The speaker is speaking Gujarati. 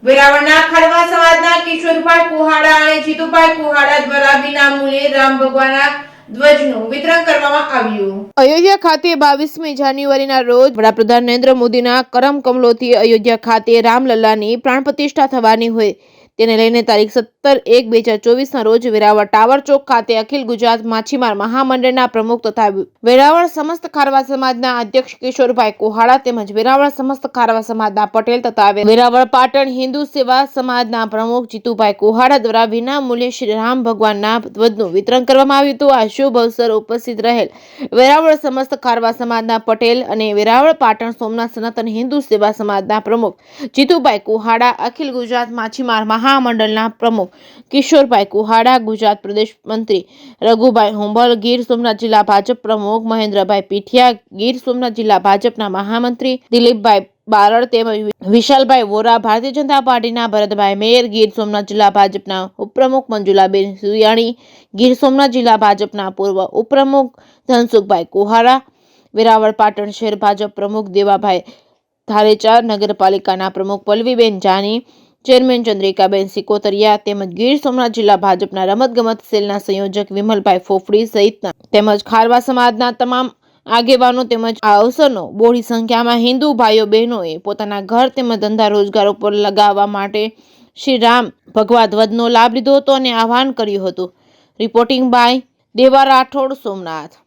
વેરાવળના ખારવા સમાજના કિશોરભાઈ કુહાડા અને જીતુભાઈ કુહાડા દ્વારા વિનામૂલ્યે રામ ભગવાનના ધ્વજનું વિતરણ કરવામાં આવ્યું। અયોધ્યા ખાતે 22મી જાન્યુઆરીના રોજ વડાપ્રધાન નરેન્દ્ર મોદીના કરમ કમલોથી અયોધ્યા ખાતે રામલલ્લાની પ્રાણ પ્રતિષ્ઠા થવાની હોય તેને લઈને તારીખ 17/1/2024ના રોજ વેરાવળ ટાવર ચોક ખાતે અખિલ ગુજરાત માછીમાર મહામંડળના પ્રમુખ તથા વેરાવળ સમસ્ત ખારવા સમાજના અધ્યક્ષ કિશોરભાઈ કુહાડા તેમજ વેરાવળ સમસ્ત ખારવા સમાજના પટેલ તથા વેરાવળ પાટણ હિન્દુ સેવા સમાજના પ્રમુખ જીતુભાઈ કુહાડા દ્વારા વિનામૂલ્યે શ્રી રામ ભગવાનના ધ્વજનું વિતરણ કરવામાં આવ્યું હતું। આ શુભ અવસર ઉપસ્થિત રહેલ વેરાવળ સમસ્ત ખારવા સમાજના પટેલ અને વેરાવળ પાટણ સોમનાથ સનાતન હિન્દુ સેવા સમાજના પ્રમુખ જીતુભાઈ કુહાડા, અખિલ ગુજરાત માછીમાર મહામંડળના પ્રમુખ કિશોરભાઈ કુહાડા, ગુજરાત પ્રદેશ મંત્રી રઘુભાઈ હુંબલ, ગીર સોમનાથ જિલ્લા ભાજપ પ્રમુખ મહેન્દ્રભાઈ પીઠિયા, ગીર સોમનાથ જિલ્લા ભાજપના મહામંત્રી દિલીપભાઈ બારડ તેમજ વિશાલભાઈ વોરા, ભારતીય જનતા પાર્ટીના ભરતભાઈ મેર, ગીર સોમનાથ જિલ્લા ભાજપના ઉપપ્રમુખ મંજુલાબેન સુયાણી, ગીર સોમનાથ જિલ્લા ભાજપના પૂર્વ ઉપપ્રમુખ ધનસુખભાઈ કુહાડા, વેરાવળ પાટણ શહેર ભાજપ પ્રમુખ દેવાભાઈ ધારેચા, નગરપાલિકાના પ્રમુખ પલ્લવીબેન જાની, ચેરમેન ચંદ્રિકાબેન સિકોતરિયા તેમજ ગીર સોમનાથ જિલ્લા ભાજપના રમતગમત સેલના સંયોજક વિમલભાઈ ફોફડી સહિતના તેમજ ખારવા સમાજના તમામ આગેવાનો તેમજ આ અવસરનો બોડી સંખ્યામાં હિન્દુ ભાઈઓ બહેનોએ પોતાના ઘર તેમજ ધંધા રોજગાર ઉપર લગાવવા માટે શ્રી રામ ભગવા ધ્વજનો લાભ લીધો હતો અને આહવાન કર્યું હતું। રિપોર્ટિંગ બાય દેવા રાઠોડ, સોમનાથ।